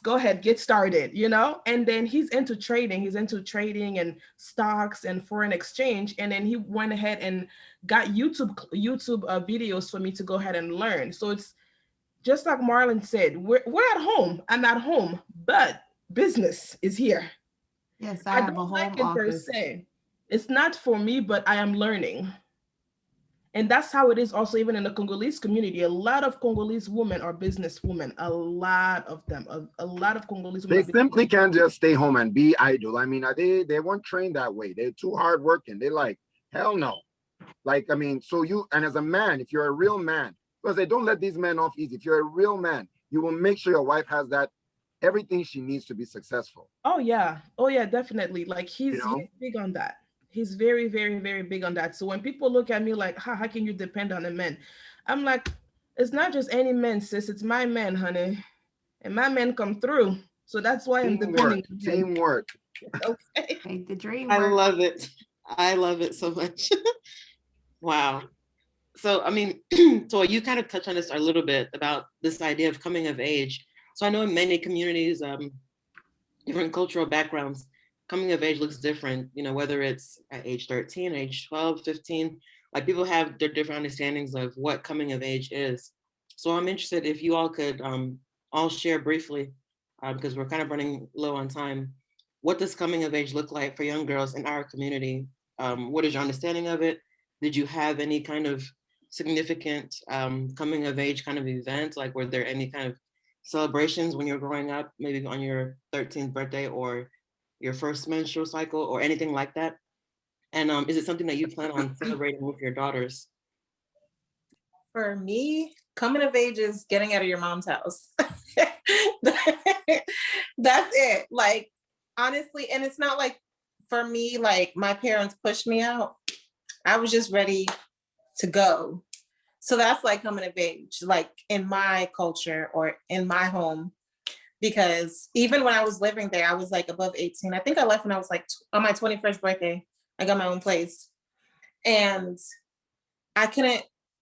go ahead, get started, And then he's into trading and stocks and foreign exchange. And then he went ahead and got YouTube videos for me to go ahead and learn. So it's just like Marlon said, we're at home. I'm at home, but business is here. Yes, I have a home office. Per se. It's not for me, but I am learning. And that's how it is also even in the Congolese community. A lot of Congolese women are businesswomen. A lot of them. A lot of Congolese women. They simply can't just stay home and be idle. I mean, they weren't trained that way. They're too hardworking. They're like, hell no. So and as a man, if you're a real man, because they don't let these men off easy. If you're a real man, you will make sure your wife has that everything she needs to be successful. Oh yeah, definitely. Like he's big on that. He's very, very, very big on that. So when people look at me like, how can you depend on a man? I'm like, it's not just any man, sis. It's my man, honey, and my men come through. So that's why I'm depending on him. Teamwork. Okay. Make the dream I work. love it. I love it so much. Wow. So, I mean, so you kind of touched on this a little bit about this idea of coming of age. So I know in many communities, different cultural backgrounds, coming of age looks different, you know, whether it's at age 13, age 12, 15, like people have their different understandings of what coming of age is. So I'm interested if you all could all share briefly, because we're kind of running low on time. What does coming of age look like for young girls in our community? What is your understanding of it? Did you have any kind of significant coming of age kind of events? Like, were there any kind of celebrations when you're growing up, maybe on your 13th birthday or your first menstrual cycle or anything like that? And is it something that you plan on celebrating with your daughters? For me, coming of age is getting out of your mom's house. That's it. Like, honestly, and it's not like, for me, like my parents pushed me out. I was just ready to go. So that's like coming of age, like in my culture or in my home, because even when I was living there, I was like above 18. I think I left when I was like on my 21st birthday. I got my own place, and I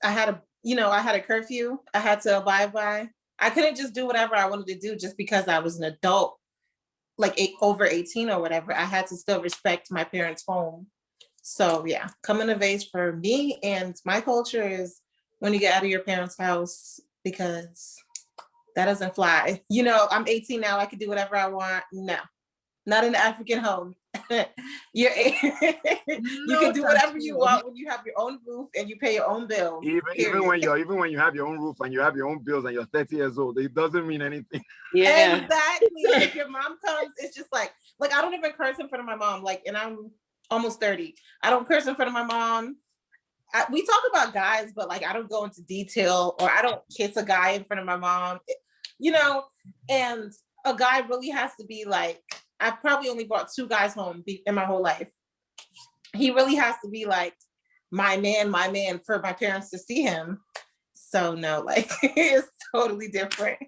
had a curfew I had to abide by. I couldn't just do whatever I wanted to do just because I was an adult, like over 18 or whatever. I had to still respect my parents' home. So yeah, coming of age for me and my culture is when you get out of your parents' house, because that doesn't fly. You know, I'm 18 now, I can do whatever I want. No, not in the African home. You can do whatever you want when you have your own roof and you pay your own bills. Even when you have your own roof and you have your own bills and you're 30 years old, it doesn't mean anything. Yeah, exactly. If your mom comes, it's just like I don't even curse in front of my mom. Like, and I'm almost 30. I don't curse in front of my mom. We talk about guys, but like I don't go into detail, or I don't kiss a guy in front of my mom. You know, and a guy really has to be like, I've probably only brought 2 guys home in my whole life. He really has to be like my man for my parents to see him. So no, like it's totally different.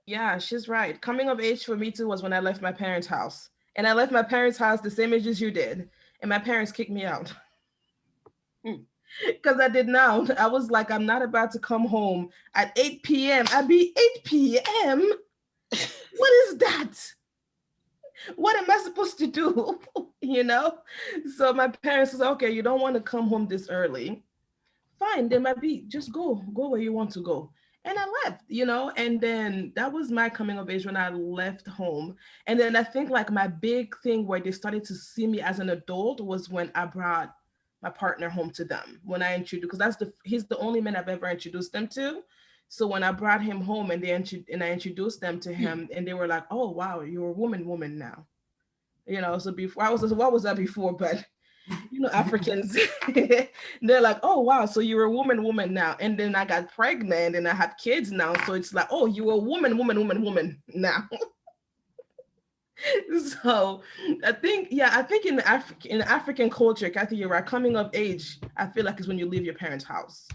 Yeah, she's right. Coming of age for me too was when I left my parents' house. And I left my parents' house the same age as you did. And my parents kicked me out. Because I did not. I was like, I'm not about to come home at 8 p.m. I'd be 8 p.m. What is that? What am I supposed to do? You know? So my parents was, okay, you don't want to come home this early. Fine, then just go where you want to go. And I left, you know, and then that was my coming of age when I left home. And then I think like my big thing where they started to see me as an adult was when I brought my partner home to them. When I introduced, because he's the only man I've ever introduced them to. So when I brought him home and I introduced them to him, and they were like, "Oh wow, you're a woman now," you know. So before what was that before? But you know, Africans, they're like, "Oh wow, so you're a woman now." And then I got pregnant and I had kids now, so it's like, "Oh, you're a woman now." So I think in the African culture, Kathy, you're right. Coming of age, I feel like is when you leave your parents' house.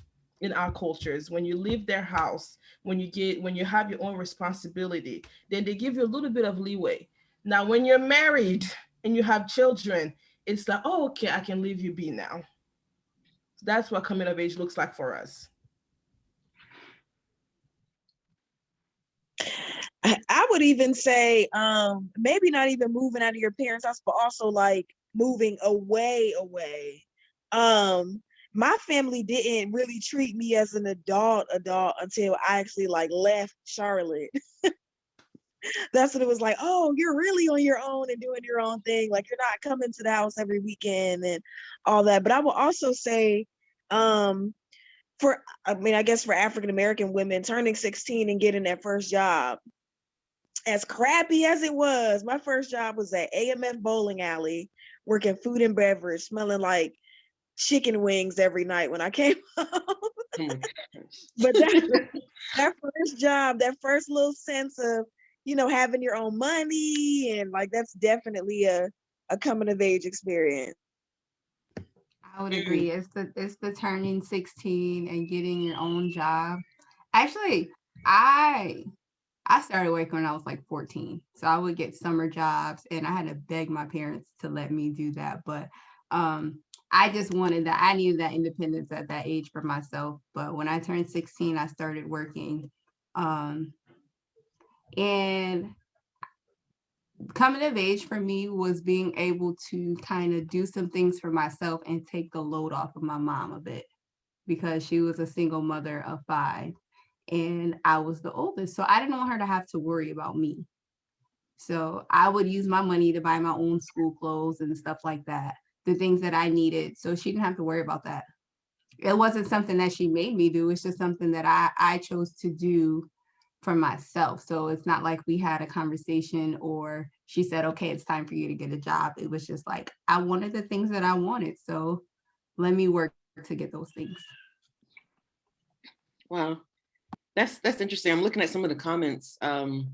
In our cultures, when you leave their house, when you have your own responsibility, then they give you a little bit of leeway. Now, when you're married and you have children, it's like, oh, okay, I can leave you be now. So that's what coming of age looks like for us. I would even say maybe not even moving out of your parents' house, but also like moving away. My family didn't really treat me as an adult until I actually like left Charlotte. That's what it was like. Oh, you're really on your own and doing your own thing. Like you're not coming to the house every weekend and all that. But I will also say, I guess for African-American women, turning 16 and getting that first job, as crappy as it was, my first job was at AMF Bowling Alley, working food and beverage, smelling like chicken wings every night when I came home. Oh my gosh. But that first job, that first little sense of, having your own money, and like that's definitely a coming of age experience. I would agree. It's the turning 16 and getting your own job. Actually, I started working when I was like 14. So I would get summer jobs and I had to beg my parents to let me do that. But I just wanted that. I needed that independence at that age for myself. But when I turned 16, I started working. And coming of age for me was being able to kind of do some things for myself and take the load off of my mom a bit, because she was a single mother of 5 and I was the oldest. So I didn't want her to have to worry about me. So I would use my money to buy my own school clothes and stuff like that, the things that I needed. So she didn't have to worry about that. It wasn't something that she made me do. It's just something that I chose to do for myself. So it's not like we had a conversation or she said, okay, it's time for you to get a job. It was just like, I wanted the things that I wanted. So let me work to get those things. Wow. That's interesting. I'm looking at some of the comments. And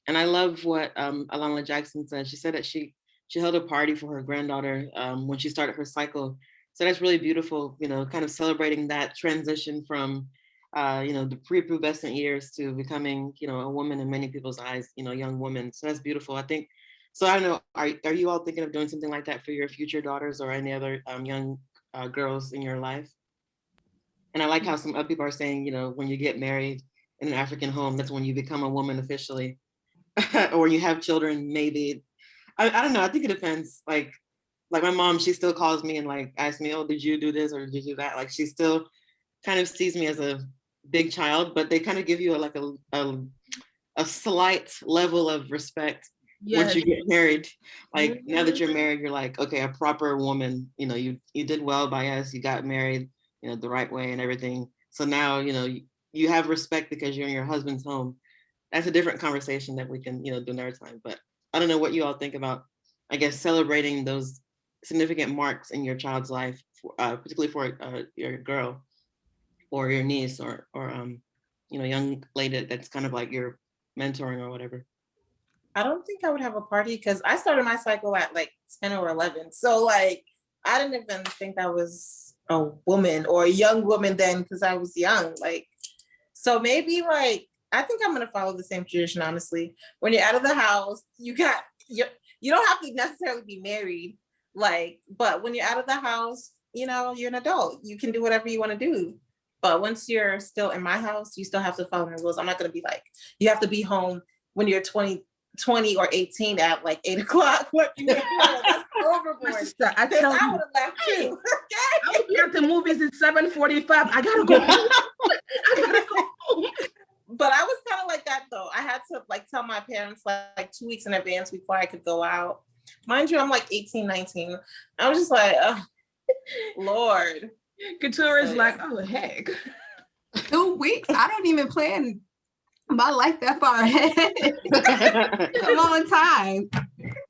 I love what Alana Jackson said. She said that she held a party for her granddaughter when she started her cycle. So that's really beautiful, kind of celebrating that transition from, the prepubescent years to becoming, a woman in many people's eyes, young woman. So that's beautiful. I think, so I don't know, are you all thinking of doing something like that for your future daughters or any other young girls in your life? And I like how some other people are saying, when you get married in an African home, that's when you become a woman officially. Or you have children, maybe. I don't know. I think it depends. Like my mom, she still calls me and like asks me, oh, did you do this or did you do that? Like she still kind of sees me as a big child, but they kind of give you a slight level of respect once you get married. Like now that you're married, you're like, okay, a proper woman, you did well by us, you got married, the right way and everything. So now, you have respect because you're in your husband's home. That's a different conversation that we can, do another time. But I don't know what you all think about, I guess, celebrating those significant marks in your child's life, particularly for your girl or your niece or young lady that's kind of like your mentoring or whatever. I don't think I would have a party because I started my cycle at like 10 or 11. So like, I didn't even think I was a woman or a young woman then because I was young. Like, so maybe like, I think I'm going to follow the same tradition, honestly. When you're out of the house, you don't have to necessarily be married, like, but when you're out of the house, you're an adult. You can do whatever you want to do. But once you're still in my house, you still have to follow the rules. I'm not going to be like, you have to be home when you're 20 or 18 at like 8 o'clock. What you mean? That's overboard. Sister, I tell you, I would have left too. I would be at the movies at 7:45. I gotta go home. I gotta go home. But I was kind of like that though. I had to like tell my parents like 2 weeks in advance before I could go out. Mind you, I'm like 18, 19. I was just like, oh, Lord. Couture is like, oh heck. 2 weeks? I don't even plan my life that far ahead. A long time.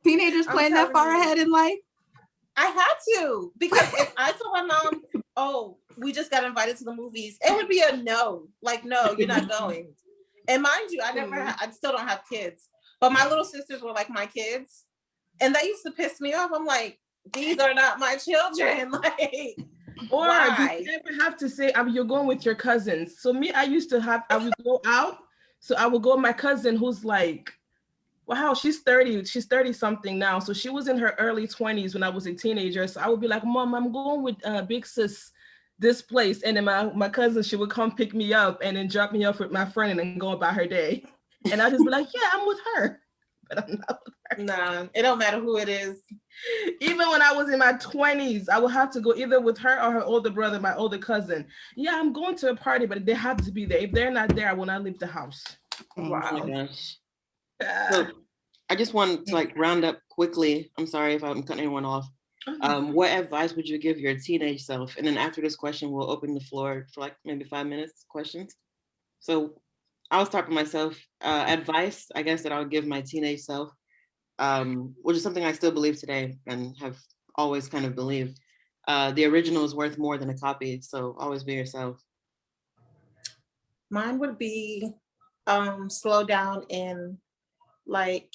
Teenagers plan that far ahead in life? I had to, because if I told my mom, oh, we just got invited to the movies, it would be a no. Like, no, you're not going. And mind you, I still don't have kids, but my little sisters were like my kids. And that used to piss me off. I'm like, these are not my children. Like, or why? you never have to say, you're going with your cousins. So me, I would go out. So I would go with my cousin who's like, wow, she's 30 something now. So she was in her early 20s when I was a teenager. So I would be like, Mom, I'm going with big sis this place. And then my cousin, she would come pick me up and then drop me off with my friend and then go about her day. And I'd just be like, yeah, I'm with her. But I'm not with her. Nah, it don't matter who it is. Even when I was in my 20s, I would have to go either with her or her older brother, my older cousin. Yeah, I'm going to a party, but they have to be there. If they're not there, I will not leave the house. Wow. Oh my gosh. So I just want to like round up quickly. I'm sorry if I'm cutting anyone off. What advice would you give your teenage self? And then after this question, we'll open the floor for like maybe 5 minutes questions. So I'll start with myself. Advice, I guess, that I would give my teenage self, which is something I still believe today and have always kind of believed. The original is worth more than a copy, so always be yourself. Mine would be slow down and like,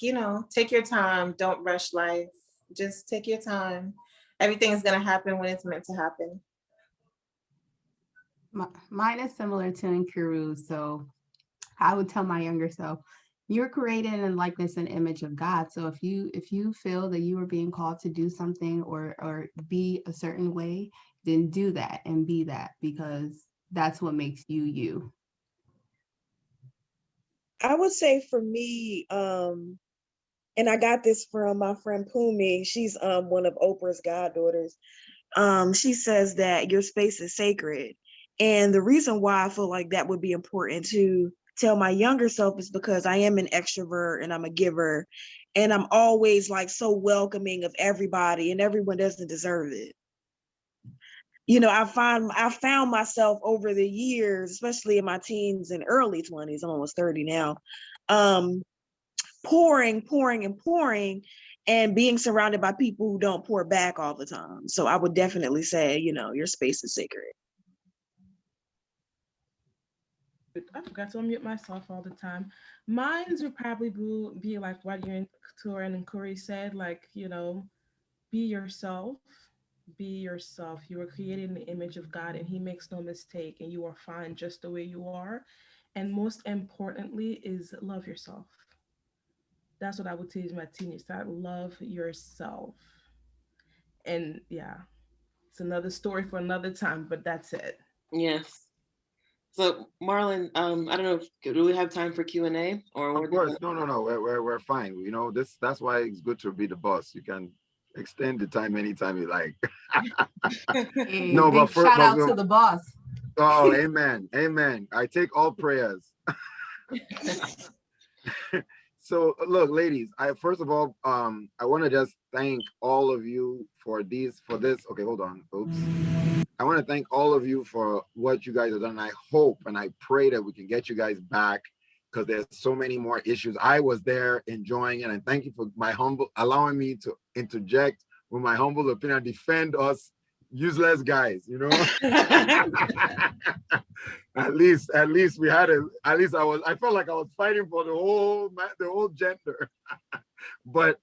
take your time. Don't rush life. Just take your time. Everything is going to happen when it's meant to happen. Mine is similar to Nkiru. So I would tell my younger self, you're created in likeness and image of God. So if you feel that you are being called to do something or be a certain way, then do that and be that, because that's what makes you you. I would say for me, and I got this from my friend Pumi. She's one of Oprah's goddaughters. She says that your space is sacred. And the reason why I feel like that would be important to tell my younger self is because I am an extrovert and I'm a giver. And I'm always like so welcoming of everybody, and everyone doesn't deserve it. I found myself over the years, especially in my teens and early 20s, I'm almost 30 now, pouring and pouring, and being surrounded by people who don't pour back all the time. So I would definitely say, your space is sacred. I forgot to unmute myself all the time. Mines would probably be like what you and Tora and Corey said, like, be yourself. Be yourself. You were created in the image of God, and He makes no mistake, and you are fine just the way you are. And most importantly is love yourself. That's what I would teach my teenagers. That love yourself. And yeah, it's another story for another time, but that's it. Yes. So Marlon, I don't know, do we have time for Q&A or? Of course, no, we're fine. That's why it's good to be the boss. You can extend the time anytime you like. Hey, No, big shout out to the boss. Oh, amen, amen. I take all prayers. So look, ladies, I first of all, I want to just thank all of you for this. Okay, hold on. Oops. I want to thank all of you for what you guys have done. I hope and I pray that we can get you guys back, because there's so many more issues. I was there enjoying it, and thank you for allowing me to interject with my humble opinion, defend us useless guys, At least we had I felt like I was fighting for the whole gender. But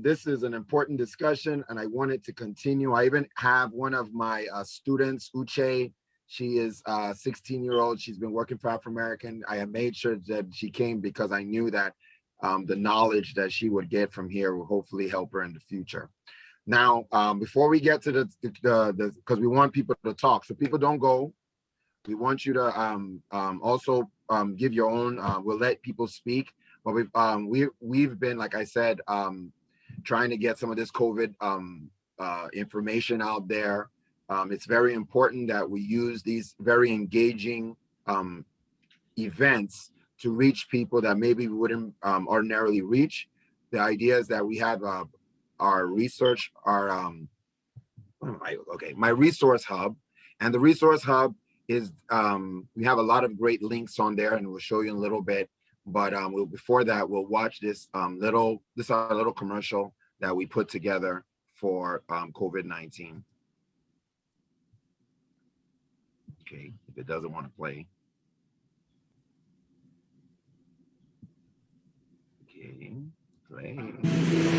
this is an important discussion, and I wanted to continue. I even have one of my students, Uche. She is 16-year-old. She's been working for Afrimerican. I have made sure that she came because I knew that the knowledge that she would get from here will hopefully help her in the future. Now, before we get to the because we want people to talk, so people don't go. We want you to also give your own. We'll let people speak, but we've been, like I said, trying to get some of this COVID information out there. It's very important that we use these very engaging events to reach people that maybe we wouldn't ordinarily reach. The idea is that we have our research, my resource hub, and the resource hub is we have a lot of great links on there, and we'll show you in a little bit. But before that, we'll watch this little commercial that we put together for COVID-19. Okay, if it doesn't want to play. Okay, play.